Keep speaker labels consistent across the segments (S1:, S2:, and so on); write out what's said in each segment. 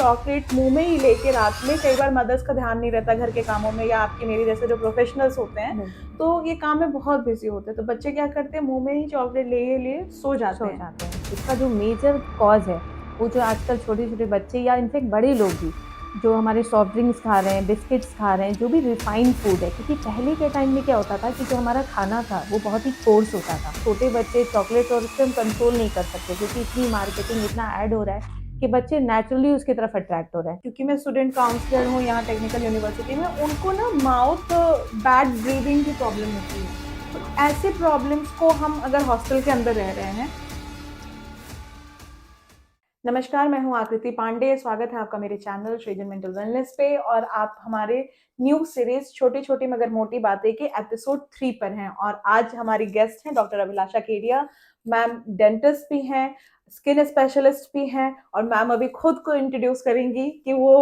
S1: Chocolate मुंह में ही लेके रात में, कई बार मदर्स का ध्यान नहीं रहता घर के कामों में, या आपकी मेरी जैसे जो प्रोफेशनल्स होते हैं तो ये काम में बहुत बिजी होते हैं, तो बच्चे क्या करते हैं, मुंह में ही चॉकलेट लिए सो जाते
S2: सो
S1: हैं।
S2: जाते हैं। इसका जो मेजर कॉज है वो जो आजकल छोटे छोटे बच्चे या इनफेक्ट बड़े लोग भी जो हमारे सॉफ्ट ड्रिंक्स खा रहे हैं, बिस्किट्स खा रहे हैं, जो भी रिफाइंड फूड है, क्योंकि पहले के टाइम में क्या होता था कि जो हमारा खाना था वो बहुत ही कोर्स होता था। छोटे बच्चे चॉकलेट और उस पर हम कंट्रोल नहीं कर सकते क्योंकि इतनी मार्केटिंग, इतना ऐड हो रहा है कि बच्चे नेचुरली उसकी तरफ अट्रैक्ट हो रहे हैं।
S1: क्योंकि मैं स्टूडेंट काउंसलर हूँ यहाँ टेक्निकल यूनिवर्सिटी में, उनको ना माउथ बैड ब्रीदिंग की प्रॉब्लम होती है। तो ऐसे प्रॉब्लम्स को हम अगर हॉस्टल के अंदर रह रहे हैं। नमस्कार, मैं हूँ आकृति पांडे। स्वागत है आपका मेरे चैनल सृजन मेंटल वेलनेस पे, और आप हमारे न्यू सीरीज छोटी छोटी मगर मोटी बातें के एपिसोड 3 पर हैं। और आज हमारी गेस्ट हैं डॉक्टर अभिलाषा केडिया। मैम डेंटिस्ट भी हैं, स्किन स्पेशलिस्ट भी हैं, और मैम अभी खुद को इंट्रोड्यूस करेंगी कि वो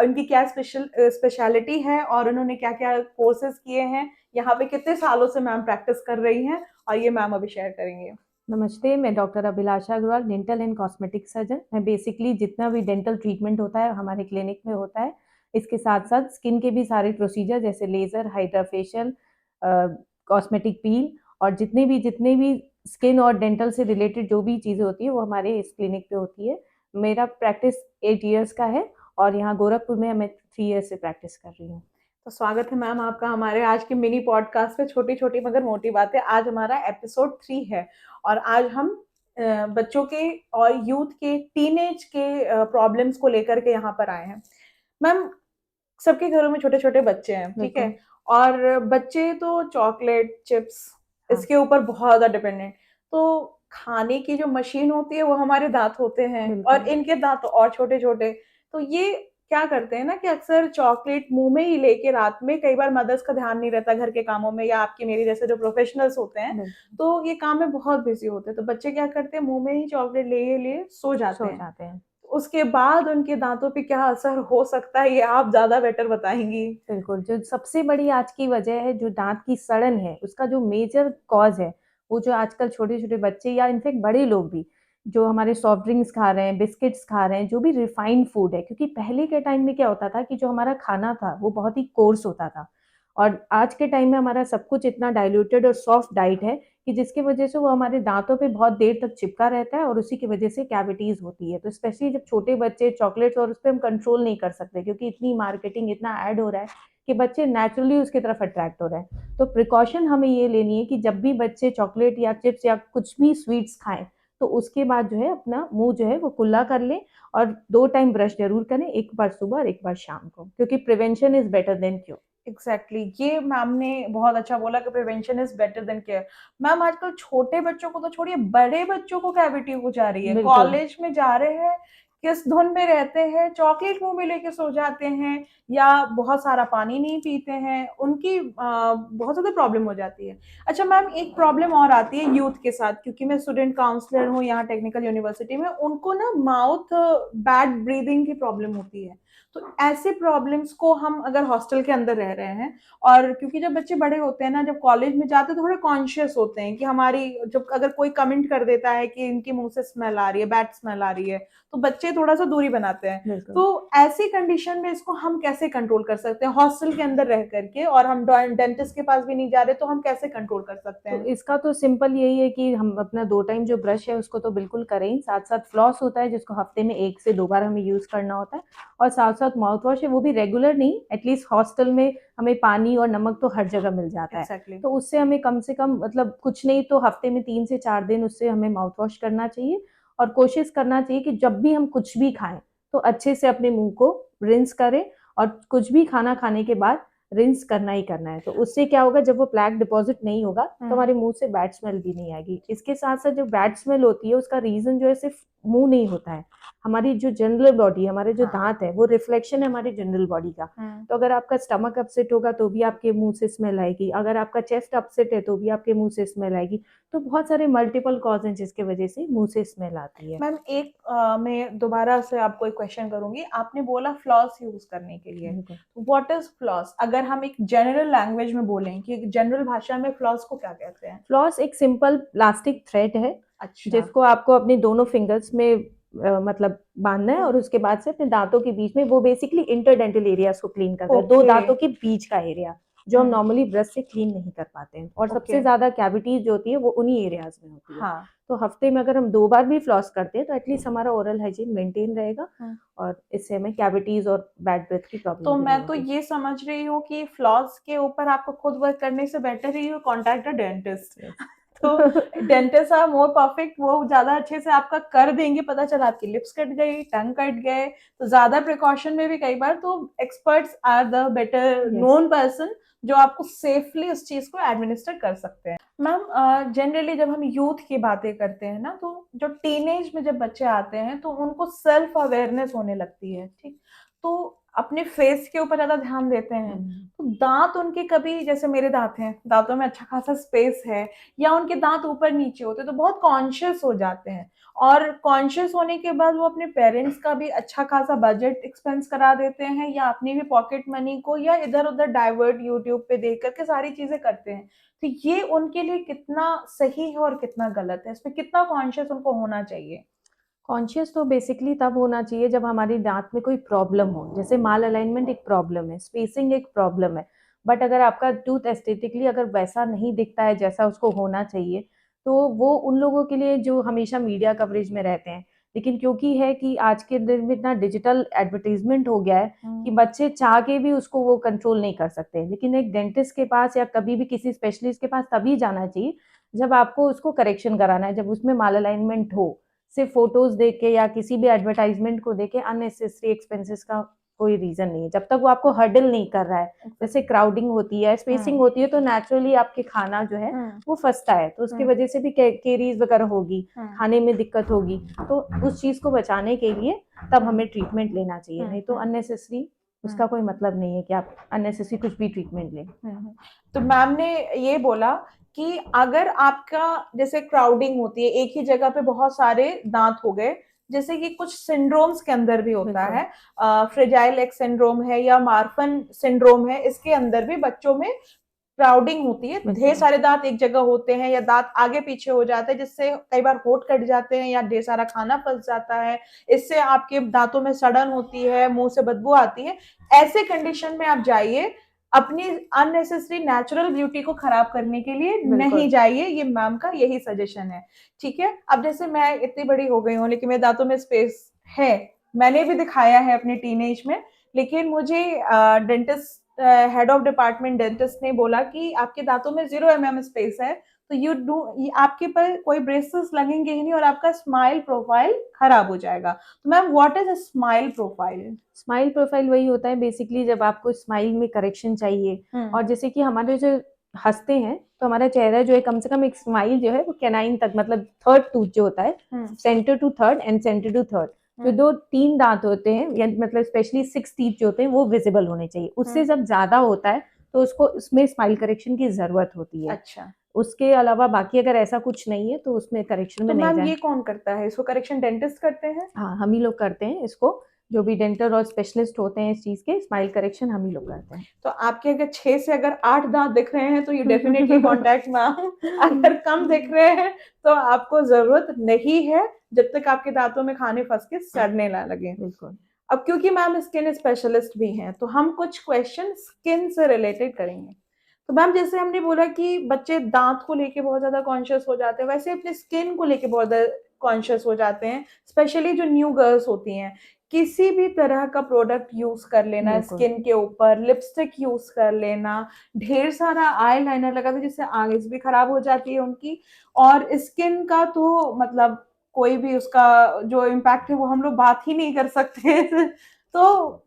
S1: उनकी क्या स्पेशलिटी है और उन्होंने क्या क्या कोर्सेज किए हैं, यहाँ पे कितने सालों से मैम प्रैक्टिस कर रही हैं, और ये मैम अभी शेयर करेंगे।
S2: नमस्ते, मैं doctor Abhilasha Agarwal, dental and cosmetic surgeon. मैं बेसिकली जितना भी डेंटल ट्रीटमेंट होता है हमारे क्लिनिक में होता है। इसके साथ साथ स्किन के भी सारे प्रोसीजर जैसे लेज़र, हाइड्रा फेशियल, कॉस्मेटिक पील और जितने भी स्किन और डेंटल से रिलेटेड जो भी चीज़ें होती है वो हमारे इस क्लिनिक पे होती है। मेरा प्रैक्टिस 8 इयर्स का है और यहाँ गोरखपुर में मैं 3 इयर्स से प्रैक्टिस कर रही हूँ।
S1: तो स्वागत है मैम आपका हमारे आज के मिनी पॉडकास्ट पे, छोटी छोटी मगर मोटी बातें। आज हमारा एपिसोड 3 है, और आज हम बच्चों के और यूथ के, टीनेज के प्रॉब्लम्स को लेकर के यहाँ पर आए हैं। मैम, सबके घरों में छोटे छोटे बच्चे हैं, ठीक है,
S2: बिल्कुल।
S1: और बच्चे तो चॉकलेट चिप्स
S2: हाँ।
S1: इसके ऊपर बहुत ज़्यादा डिपेंडेंट। तो खाने की जो मशीन होती है वो हमारे दांत होते हैं, और
S2: बिल्कुल।
S1: इनके दांत और छोटे छोटे। तो ये क्या करते हैं ना कि अक्सर चॉकलेट मुंह में ही लेके रात में, कई बार मदर्स का ध्यान नहीं रहता घर के कामों में, या आपकी मेरी जैसे जो प्रोफेशनल्स होते हैं
S2: बिल्कुल।
S1: तो ये काम में बहुत बिजी होते हैं, तो बच्चे क्या करते हैं, मुंह में ही चॉकलेट लिए सो जाते
S2: सो
S1: हैं।
S2: जाते हैं।
S1: उसके बाद उनके दांतों पे क्या असर हो सकता है, ये आप ज्यादा बेटर बताएंगी।
S2: बिल्कुल, जो सबसे बड़ी आज की वजह है जो दाँत की सड़न है, उसका जो मेजर कॉज़ है, वो जो आजकल छोटे-छोटे बच्चे या इनफैक्ट बड़े लोग भी, जो हमारे सॉफ्ट ड्रिंक्स खा रहे हैं, बिस्किट्स खा रहे हैं, जो भी रिफाइंड फूड है, क्योंकि पहले के टाइम में क्या होता था कि जो हमारा खाना था, वो बहुत ही कोर्स होता था और आज के टाइम में हमारा सब कुछ इतना डाइल्यूटेड और सॉफ्ट डाइट है कि जिसकी वजह से वो हमारे दाँतों पे बहुत देर तक चिपका रहता है और उसी की वजह से कैविटीज़ होती है। तो स्पेशली जब छोटे बच्चे चॉकलेट्स और उसपे हम कंट्रोल नहीं कर सकते क्योंकि इतनी मार्केटिंग, इतना ऐड हो रहा है कि बच्चे नेचुरली उसकी तरफ अट्रैक्ट हो रहे हैं। तो प्रिकॉशन हमें ये लेनी है कि जब भी बच्चे चॉकलेट या चिप्स या कुछ भी स्वीट्स खाएँ, तो उसके बाद जो है अपना मुँह जो है वो कुल्ला कर लें और 2 टाइम ब्रश ज़रूर करें, एक बार सुबह और एक बार शाम को, क्योंकि prevention is better than cure.
S1: Exactly ये मैम ने बहुत अच्छा बोला कि prevention is better than care. Ma'am, आजकल छोटे बच्चों को तो छोड़िए, बड़े बच्चों को कैविटी हो जा रही है,
S2: बिल्कुल।
S1: कॉलेज में जा रहे हैं, किस धुन में रहते हैं, चॉकलेट मुंह में लेके सो जाते हैं, या बहुत सारा पानी नहीं पीते हैं, उनकी बहुत ज्यादा प्रॉब्लम हो जाती है। अच्छा मैम, एक प्रॉब्लम और आती है यूथ के साथ, क्योंकि मैं स्टूडेंट काउंसलर हूँ यहाँ टेक्निकल यूनिवर्सिटी में, उनको ना माउथ बैड ब्रीदिंग की प्रॉब्लम होती है। तो ऐसे प्रॉब्लम्स को हम अगर हॉस्टल के अंदर रह रहे हैं, और क्योंकि जब बच्चे बड़े होते हैं ना, जब कॉलेज में जाते हैं, थोड़े कॉन्शियस होते हैं कि हमारी, जब अगर कोई कमेंट कर देता है कि इनके मुंह से स्मेल आ रही है, बैड स्मेल आ रही है, तो बच्चे थोड़ा सा दूरी बनाते हैं।
S2: बिल्कुल।
S1: तो ऐसी कंडीशन में इसको हम कैसे कंट्रोल कर सकते हैं हॉस्टल के अंदर रह करके, और हम डेंटिस्ट के पास भी नहीं जा रहे, तो हम कैसे कंट्रोल कर सकते
S2: तो
S1: हैं?
S2: इसका तो सिंपल यही है कि हम अपना 2 टाइम जो ब्रश है उसको तो बिल्कुल करें ही, साथ-साथ फ्लॉस होता है जिसको हफ्ते में 1 से 2 बार हमें यूज़ करना होता है और साथ-साथ माउथ वॉश है वो भी रेगुलर नहीं, एटलीस्ट हॉस्टल में हमें पानी और नमक तो हर जगह मिल जाता है।
S1: एग्जैक्टली।
S2: तो उससे हमें कम से कम मतलब कुछ नहीं तो हफ्ते में 3 से 4 दिन उससे हमें माउथ वॉश करना चाहिए और कोशिश करना चाहिए कि जब भी हम कुछ भी खाएँ, तो अच्छे से अपने मुँह को रिंस करें और कुछ भी खाना खाने के बाद रिंस करना ही करना है। तो उससे क्या होगा, जब वो प्लैक डिपॉज़िट नहीं होगा, तो हमारे मुँह से बैड स्मेल भी नहीं आएगी। इसके साथ-साथ जो बैड स्मेल होती है उसका रीज़न जो है सिर्फ़ मुँह नहीं होता है। हमारी जो जनरल बॉडी है, हमारे जो दाँत है, वो रिफ्लेक्शन है हमारी जनरल बॉडी का। तो अगर आपका स्टमक अपसेट होगा तो भी आपके मुँह से स्मेल आएगी, अगर आपका चेस्ट अपसेट है तो भी आपके मुँह से स्मेल आएगी। तो बहुत सारे मल्टीपल कॉज़ हैं जिसकी वज़ह से मुँह से स्मेल आती है।
S1: मैम, एक मैं दोबारा से आपको एक क्वेश्चन करूंगी। आपने बोला फ्लॉस यूज करने के लिए,
S2: बिल्कुल।
S1: What is floss? अगर हम एक जनरल लैंग्वेज में बोलें कि जनरल भाषा में फ्लॉस को क्या कहते हैं?
S2: फ्लॉस एक सिंपल प्लास्टिक थ्रेड है,
S1: अच्छा।
S2: जिसको आपको अपने दोनों फिंगर्स में मतलब बांधना है और उसके बाद से अपने दांतों के बीच में, वो बेसिकली इंटरडेंटल एरियाज को क्लीन करता है, दो
S1: ओके।
S2: दांतों के बीच का एरिया जो हम
S1: हम्म।
S2: नॉर्मली ब्रश से क्लीन नहीं कर पाते हैं, और
S1: ओके।
S2: सबसे ज्यादा कैविटीज जो होती है वो उन्हीं एरियाज में होती है।
S1: हाँ।
S2: तो हफ्ते में अगर हम 2 बार भी फ्लॉस करते हैं तो एटलीस्ट हमारा ओरल हाइजीन मेंटेन रहेगा,
S1: हम्म।
S2: और इससे हमें कैविटीज और बैड ब्रेथ की
S1: तो
S2: प्रॉब्लम भी
S1: मैं
S2: नहीं
S1: तो
S2: होगी।
S1: ये समझ रही हूँ कि फ्लॉस के ऊपर आपको खुद वर्क करने से better he you contact a dentist. तो डेंटिस्ट आर मोर परफेक्ट, वो ज्यादा अच्छे से आपका कर देंगे। पता चला आपकी लिप्स कट गई, टंग कट गए, तो ज्यादा प्रिकॉशन में भी कई बार तो experts are the better
S2: Yes.
S1: Known person जो आपको सेफली उस चीज को एडमिनिस्टर कर सकते हैं। मैम जनरली जब हम यूथ की बातें करते हैं ना, तो जो टीनेज में जब बच्चे आते हैं तो उनको सेल्फ अवेयरनेस होने लगती है, ठीक, तो अपने फेस के ऊपर ज्यादा ध्यान देते हैं। तो दांत उनके कभी, जैसे मेरे दांत हैं, दांतों में अच्छा खासा स्पेस है, या उनके दांत ऊपर नीचे होते तो बहुत कॉन्शियस हो जाते हैं, और कॉन्शियस होने के बाद वो अपने पेरेंट्स का भी अच्छा खासा बजट एक्सपेंस करा देते हैं, या अपनी भी पॉकेट मनी को या इधर उधर डाइवर्ट यूट्यूब पे देख करके सारी चीजें करते हैं। तो ये उनके लिए कितना सही है और कितना गलत है, इसमें कितना कॉन्शियस उनको होना चाहिए?
S2: कॉन्शियस तो बेसिकली तब होना चाहिए जब हमारी दांत में कोई प्रॉब्लम हो, जैसे माल अलाइनमेंट एक प्रॉब्लम है, स्पेसिंग एक प्रॉब्लम है, बट अगर आपका टूथ एस्थेटिकली अगर वैसा नहीं दिखता है जैसा उसको होना चाहिए, तो वो उन लोगों के लिए जो हमेशा मीडिया कवरेज में रहते हैं। लेकिन क्योंकि है कि आज के दिन में इतना डिजिटल एडवर्टीजमेंट हो गया है कि बच्चे चाह के भी उसको वो कंट्रोल नहीं कर सकते, लेकिन एक डेंटिस्ट के पास या कभी भी किसी स्पेशलिस्ट के पास तभी जाना चाहिए जब आपको उसको करेक्शन कराना है, जब उसमें माल अलाइनमेंट हो। सिर्फ फोटोज देख के या किसी भी एडवर्टाइजमेंट को देख के अननेसेसरी एक्सपेंसेस का कोई रीजन नहीं है, जब तक वो आपको हर्डल नहीं कर रहा है। जैसे क्राउडिंग होती है, स्पेसिंग होती है, तो नेचुरली आपके खाना जो है वो फंसता है, तो उसकी वजह से भी केरीज वगैरह होगी, खाने में दिक्कत होगी। तो उस चीज को बचाने के लिए तब हमें ट्रीटमेंट लेना चाहिए, नहीं तो अननेसेसरी उसका कोई मतलब नहीं है कि आप अननेसेसरी कुछ भी ट्रीटमेंट लें।
S1: तो मैम ने ये बोला कि अगर आपका जैसे क्राउडिंग होती है, एक ही जगह पे बहुत सारे दांत हो गए, जैसे कि कुछ सिंड्रोम्स के अंदर भी होता
S2: बिल्कुल।
S1: है, फ्रेजाइल एक्स सिंड्रोम है या मार्फन सिंड्रोम है, इसके अंदर भी बच्चों में क्राउडिंग होती है, ढेर
S2: बिल्कुल।
S1: सारे दांत एक जगह होते हैं या दांत आगे पीछे हो जाते हैं, जिससे कई बार होंठ कट जाते हैं या ढेर सारा खाना फंस जाता है। इससे आपके दांतों में सड़न होती है, मुंह से बदबू आती है। ऐसे कंडीशन में आप जाइए, अपनी अननेसेसरी नेचुरल ब्यूटी को खराब करने के लिए
S2: बिल्कुल।
S1: नहीं जाइए, ये मैम का यही सजेशन है। ठीक है, अब जैसे मैं इतनी बड़ी हो गई हूँ लेकिन मेरे दांतों में स्पेस है, मैंने भी दिखाया है अपने टीनेज में, लेकिन मुझे dentist, head of department dentist ने बोला कि आपके दांतों में 0 mm स्पेस है, तो आपके पर कोई ब्रेसेस लगेंगे ही नहीं और आपका स्माइल प्रोफाइल खराब हो जाएगा। तो ma'am, what is a smile profile?
S2: Smile profile वही होता है बेसिकली जब आपको स्माइल में करेक्शन चाहिए, और जैसे कि हमारे जो हंसते हैं तो हमारा चेहरा जो है कम से कम एक स्माइल जो है वो कैनाइन तक, मतलब थर्ड टूथ जो होता है, centre to third and centre to third, जो 2-3 दांत होते हैं, या मतलब स्पेशली 6 टीथ जो होते हैं वो विजिबल होने चाहिए। उससे जब ज्यादा होता है तो उसको उसमें स्माइल करेक्शन की जरूरत होती है।
S1: अच्छा,
S2: उसके अलावा बाकी अगर ऐसा कुछ नहीं है तो उसमें करेक्शन में
S1: तो
S2: नहीं
S1: मैम
S2: जाए।
S1: ये कौन करता है इसको, करेक्शन डेंटिस्ट करते हैं?
S2: हाँ, हम ही लोग करते हैं इसको, जो भी डेंटल और स्पेशलिस्ट होते हैं इस चीज के, स्माइल करेक्शन हम ही लोग करते हैं।
S1: तो आपके अगर 6 से अगर 8 दांत दिख रहे हैं तो यू डेफिनेटली कॉन्टैक्ट मैम। अगर कम दिख रहे हैं तो आपको जरूरत नहीं है, जब तक आपके दांतों में खाने फंस के सड़ने ना लगे।
S2: बिल्कुल।
S1: अब क्योंकि मैम स्किन स्पेशलिस्ट भी हैं, तो हम कुछ क्वेश्चन स्किन से रिलेटेड करेंगे। तो मैम, जैसे हमने बोला कि बच्चे दांत को लेके बहुत ज्यादा कॉन्शियस हो जाते हैं, वैसे अपने स्किन को लेके बहुत ज्यादा कॉन्शियस हो जाते हैं, स्पेशली जो न्यू गर्ल्स होती हैं। किसी भी तरह का प्रोडक्ट यूज कर लेना
S2: बिल्कुल।
S1: स्किन के ऊपर, लिपस्टिक यूज कर लेना, ढेर सारा आई लाइनर लगा था जिससे आईज भी खराब हो जाती है उनकी, और स्किन का तो मतलब कोई भी उसका जो इम्पैक्ट है वो हम लोग बात ही नहीं कर सकते। तो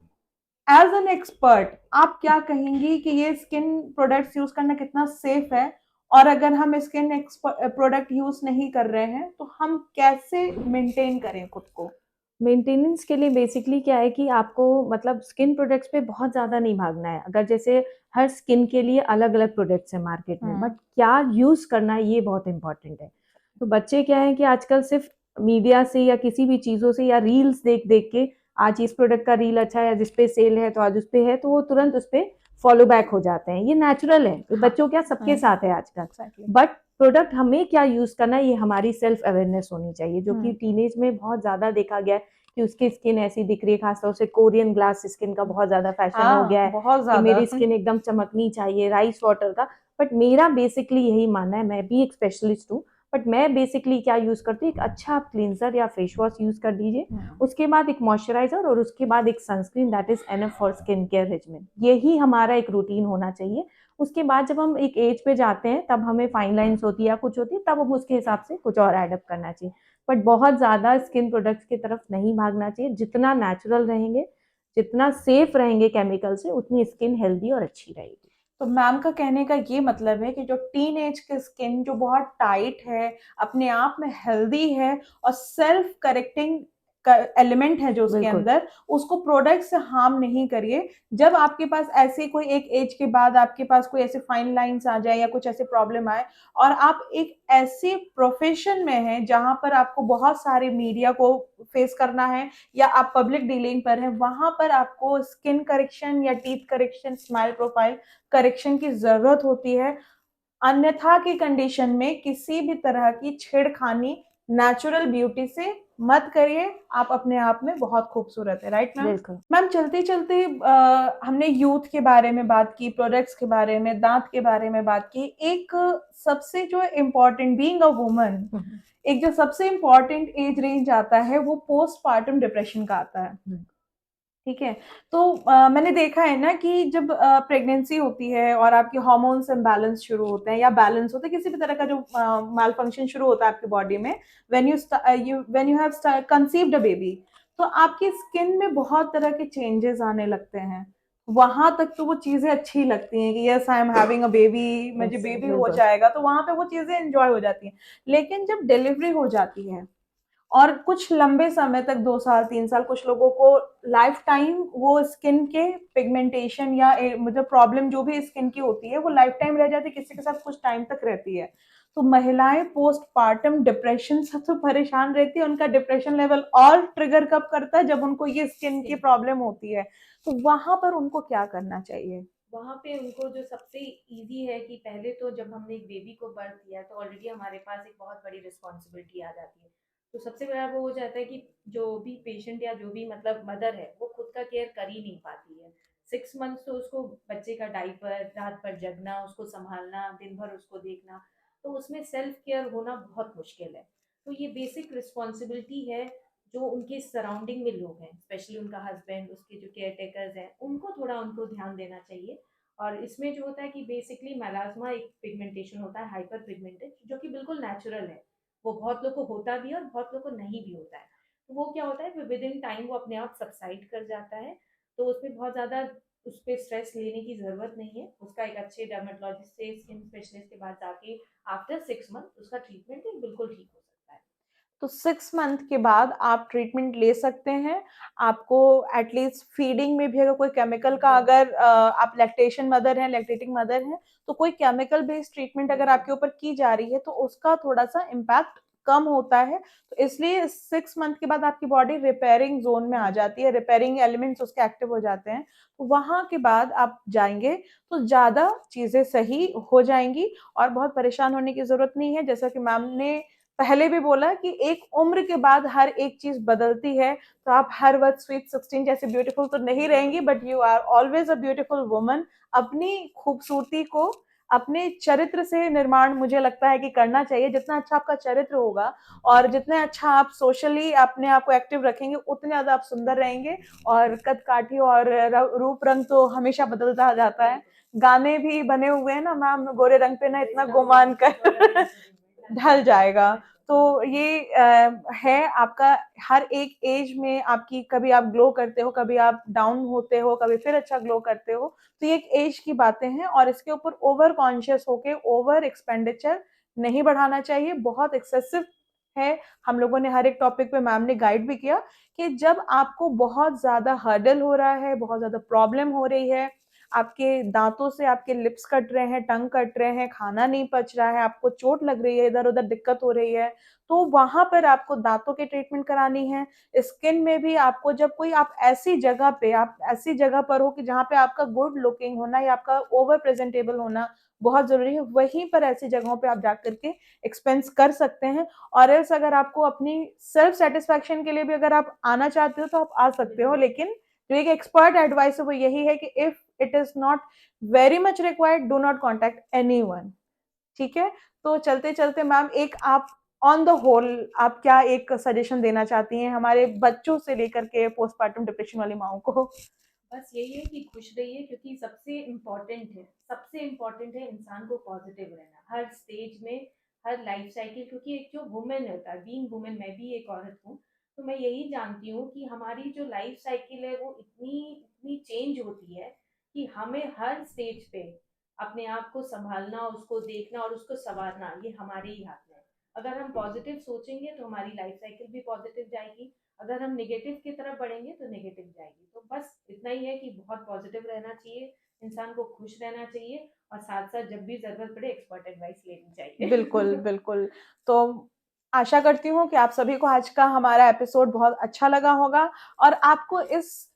S1: एज एन एक्सपर्ट आप क्या कहेंगी कि ये स्किन प्रोडक्ट्स यूज करना कितना सेफ है, और अगर हम स्किन प्रोडक्ट यूज नहीं कर रहे हैं तो हम कैसे मेंटेन करें खुद को?
S2: मेंटेनेंस के लिए बेसिकली क्या है कि आपको मतलब स्किन प्रोडक्ट्स पे बहुत ज़्यादा नहीं भागना है। अगर जैसे हर स्किन के लिए अलग-अलग प्रोडक्ट्स हैं मार्केट में, बट क्या यूज़ करना है ये बहुत इम्पोर्टेंट है। तो बच्चे क्या है कि आजकल सिर्फ मीडिया से या किसी भी चीज़ों से या रील्स देख-देख के, आज इस प्रोडक्ट का रील अच्छा है, जिस पे सेल है तो आज उस पे है, तो वो तुरंत उस पे फॉलो बैक हो जाते हैं। ये नेचुरल है, ये बच्चों क्या सबके साथ है आजकल।
S1: Exactly.
S2: बट प्रोडक्ट हमें क्या यूज करना है ये हमारी सेल्फ अवेयरनेस होनी चाहिए, जो कि टीनेज में बहुत ज्यादा देखा गया है कि उसकी स्किन ऐसी दिख रही है, खासतौर से कोरियन ग्लास स्किन का बहुत ज्यादा फैशन हो गया
S1: हाँ,
S2: है
S1: बहुत
S2: कि
S1: ज्यादा।
S2: मेरी स्किन एकदम चमकनी चाहिए, राइस वाटर का। बट मेरा बेसिकली यही मानना है, मैं भी एक स्पेशलिस्ट हूँ, बट मैं बेसिकली क्या यूज करती हूँ, एक अच्छा आप क्लींजर या फेस वॉश यूज कर दीजिए, उसके बाद एक मॉइस्चराइजर और उसके बाद एक sunscreen, that is enough for skin care regiment. यही हमारा एक रूटीन होना चाहिए। उसके बाद जब हम एक एज पे जाते हैं तब हमें फाइन लाइन्स होती है या कुछ होती है, तब हम उसके हिसाब से कुछ और एडअप करना चाहिए। बट बहुत ज्यादा स्किन प्रोडक्ट्स की तरफ नहीं भागना चाहिए। जितना नेचुरल रहेंगे, जितना सेफ रहेंगे केमिकल से, उतनी स्किन हेल्दी और अच्छी रहेगी।
S1: तो मैम का कहने का ये मतलब है कि जो टीन एज की स्किन जो बहुत टाइट है, अपने आप में हेल्दी है और सेल्फ करेक्टिंग एलिमेंट है जो उसके
S2: बिल्कुल।
S1: अंदर, उसको प्रोडक्ट से हार्म नहीं करिए। जब आपके पास ऐसे कोई एक एज के बाद आपके पास कोई ऐसे फाइन लाइंस आ जाए या कुछ ऐसे प्रॉब्लम आए और आप एक ऐसे प्रोफेशन में हैं जहां पर आपको बहुत सारे मीडिया को फेस करना है या आप पब्लिक डीलिंग पर हैं, वहां पर आपको स्किन करेक्शन या teeth correction, smile profile correction की जरूरत होती है। अन्यथा की कंडीशन में किसी भी तरह की छेड़खानी नेचुरल ब्यूटी से मत करिए। आप अपने आप में बहुत खूबसूरत है, राइट मैम?
S2: बिल्कुल।
S1: मैम चलते चलते हमने यूथ के बारे में बात की, प्रोडक्ट्स के बारे में, दांत के बारे में बात की। एक सबसे जो इम्पोर्टेंट, बीइंग अ वुमन, एक जो सबसे इम्पोर्टेंट एज रेंज आता है वो पोस्टपार्टम डिप्रेशन का आता है। ठीक है। तो मैंने देखा है ना कि जब प्रेगनेंसी होती है और आपके हार्मोन्स इम्बैलेंस शुरू होते हैं या बैलेंस होते हैं, किसी भी तरह का जो माल फंक्शन शुरू होता है आपकी बॉडी में, when you have conceived a baby, तो आपकी स्किन में बहुत तरह के चेंजेस आने लगते हैं। वहां तक तो वो चीजें अच्छी लगती हैं कि yes I am having a baby, मुझे
S2: यस,
S1: बेबी हो
S2: बिल्कुल।
S1: जाएगा, तो वहां पे वो चीजें एंजॉय हो जाती हैं। लेकिन जब डिलीवरी हो जाती है और कुछ लंबे समय तक, 2 साल 3 साल, कुछ लोगों को लाइफ टाइम वो स्किन के पिगमेंटेशन या मतलब प्रॉब्लम जो भी स्किन की होती है वो लाइफ टाइम रह जाती है, किसी के साथ कुछ टाइम तक रहती है। तो महिलाएं पोस्टपार्टम डिप्रेशन से तो परेशान रहती है। उनका डिप्रेशन लेवल और ट्रिगर कब करता है? जब उनको ये स्किन की प्रॉब्लम होती है। तो वहां पर उनको क्या करना चाहिए?
S2: वहाँ पे उनको जो सबसे ईज़ी है कि पहले तो जब हमने एक बेबी को बर्थ दिया तो ऑलरेडी हमारे पास एक बहुत बड़ी रिस्पॉन्सिबिलिटी आ जाती है। तो सबसे बड़ा वो हो जाता है कि जो भी पेशेंट या जो भी मतलब मदर है वो खुद का केयर कर ही नहीं पाती है। 6 मंथ्स तो उसको बच्चे का डायपर, रात भर जगना, उसको सँभालना, दिन भर उसको देखना, तो उसमें सेल्फ केयर होना बहुत मुश्किल है। तो ये बेसिक रिस्पॉन्सिबिलिटी है जो उनके सराउंडिंग में लोग हैं, स्पेशली उनका हस्बैंड, उसके जो केयर टेकर्स हैं, उनको थोड़ा उनको ध्यान देना चाहिए। और इसमें जो होता है कि बेसिकली मेलास्मा एक पिगमेंटेशन होता है, हाइपर पिगमेंटेड, जो कि बिल्कुल नेचुरल है। वो बहुत लोग को होता भी है और बहुत लोग को नहीं भी होता है। तो वो क्या होता है, विद इन टाइम वो अपने आप सबसाइड कर जाता है। तो उसमें बहुत ज़्यादा उस पर स्ट्रेस लेने की ज़रूरत नहीं है। उसका एक अच्छे डर्मेटोलॉजिस्ट से, स्किन स्पेशलिस्ट के पास जाके आफ्टर 6 मंथ उसका ट्रीटमेंट बिल्कुल ठीक हो सकता है।
S1: तो 6 मंथ के बाद आप ट्रीटमेंट ले सकते हैं। आपको एटलीस्ट फीडिंग में भी अगर कोई केमिकल का, अगर आप लैक्टेशन मदर हैं, लैक्टेटिंग मदर हैं, तो कोई केमिकल बेस्ड ट्रीटमेंट अगर आपके ऊपर की जा रही है तो उसका थोड़ा सा इम्पैक्ट कम होता है। तो इसलिए 6 मंथ के बाद आपकी बॉडी रिपेयरिंग जोन में आ जाती है, रिपेयरिंग एलिमेंट्स उसके एक्टिव हो जाते हैं। तो वहां के बाद आप जाएंगे तो ज्यादा चीजें सही हो जाएंगी और बहुत परेशान होने की जरूरत नहीं है। जैसा कि मैम ने पहले भी बोला कि एक उम्र के बाद हर एक चीज बदलती है। तो आप हर वक्त स्वीट 16 जैसे ब्यूटीफुल तो नहीं रहेंगी, but you are always a beautiful woman. अपनी खूबसूरती को अपने चरित्र से निर्माण मुझे लगता है कि करना चाहिए। जितना अच्छा आपका चरित्र होगा और जितने अच्छा आप सोशली अपने आप को एक्टिव रखेंगे, उतने ज्यादा आप सुंदर रहेंगे। और कद काठी और रूप रंग तो हमेशा बदलता जाता है। गाने भी बने हुए हैं ना मैम, गोरे रंग पे ना इतना गुमान कर ढल जाएगा। तो ये है आपका, हर एक एज में आपकी, कभी आप ग्लो करते हो, कभी आप डाउन होते हो, कभी फिर अच्छा ग्लो करते हो। तो ये एक एज की बातें हैं और इसके ऊपर ओवर कॉन्शियस होके ओवर एक्सपेंडिचर नहीं बढ़ाना चाहिए। बहुत एक्सेसिव है। हम लोगों ने हर एक टॉपिक पे मैम ने गाइड भी किया कि जब आपको बहुत ज्यादा हर्डल हो रहा है, बहुत ज्यादा प्रॉब्लम हो रही है, आपके दांतों से आपके लिप्स कट रहे हैं, टंग कट रहे हैं, खाना नहीं पच रहा है, आपको चोट लग रही है, इधर उधर दिक्कत हो रही है, तो वहां पर आपको दांतों की ट्रीटमेंट करानी है। स्किन में भी आपको, जब कोई आप ऐसी जगह पे, आप ऐसी जगह पर हो कि जहाँ पे आपका गुड लुकिंग होना या आपका ओवर प्रेजेंटेबल होना बहुत ज़रूरी है, वहीं पर ऐसी जगहों पे आप जा कर के एक्सपेंस कर सकते हैं। और एल्स अगर आपको अपनी सेल्फ सैटिस्फैक्शन के लिए भी अगर आप आना चाहते हो तो आप आ सकते हो, लेकिन जो एक एक्सपर्ट एडवाइस है वो यही है कि if it is not very much required, do not contact anyone. ठीक है? तो चलते-चलते मैम एक आप ऑन द होल आप क्या एक सजेशन देना चाहती हैं हमारे बच्चों से लेकर के पोस्टपार्टम डिप्रेशन वाली माँओं को?
S3: बस यही है कि खुश रहिए, क्योंकि सबसे इम्पोर्टेंट है इंसान को पॉजिटिव रहना हर स्टेज में, हर लाइफ साइकिल। क्योंकि एक जो वुमेन होता है, बीइंग वुमेन, मैं भी एक औरत हूँ, तो मैं यही जानती हूँ कि हमारी जो लाइफ साइकिल है वो इतनी इतनी चेंज होती है कि हमें हर स्टेज पे अपने आप को संभालना, उसको देखना और उसको संवारना, ये हमारे ही हाथ में है। अगर हम पॉजिटिव सोचेंगे तो हमारी लाइफ साइकिल भी पॉजिटिव जाएगी, अगर हम नेगेटिव की तरफ बढ़ेंगे तो नेगेटिव जाएगी। तो बस इतना ही है कि बहुत पॉजिटिव रहना चाहिए, इंसान को खुश रहना चाहिए, और साथ साथ जब भी जरूरत पड़े एक्सपर्ट एडवाइस लेनी
S1: बिल्कुल,
S3: चाहिए।
S1: बिल्कुल। तो आशा करती हूँ कि आप सभी को आज का हमारा एपिसोड बहुत अच्छा लगा होगा और आपको इस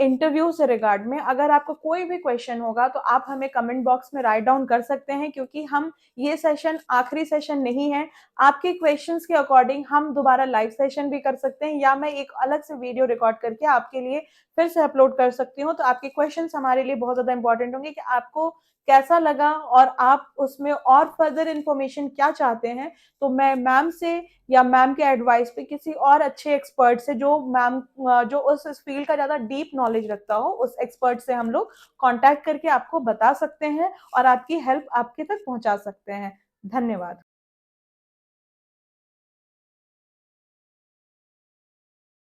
S1: इंटरव्यू से रिगार्ड में अगर आपको कोई भी क्वेश्चन होगा तो आप हमें कमेंट बॉक्स में राइट डाउन कर सकते हैं, क्योंकि हम ये सेशन आखिरी सेशन नहीं है। आपके क्वेश्चंस के अकॉर्डिंग हम दोबारा लाइव सेशन भी कर सकते हैं या मैं एक अलग से वीडियो रिकॉर्ड करके आपके लिए फिर से अपलोड कर सकती हूँ। तो आपके क्वेश्चंस हमारे लिए बहुत ज़्यादा इम्पोर्टेंट होंगे कि आपको कैसा लगा और आप उसमें और फर्दर इन्फॉर्मेशन क्या चाहते हैं। तो मैं मैम से या मैम के एडवाइस पे किसी और अच्छे एक्सपर्ट से जो मैम जो उस फील्ड का ज़्यादा डीप नॉलेज रखता हो, उस एक्सपर्ट से हम लोग कॉन्टैक्ट करके आपको बता सकते हैं और आपकी हेल्प आपके तक पहुंचा सकते हैं। धन्यवाद।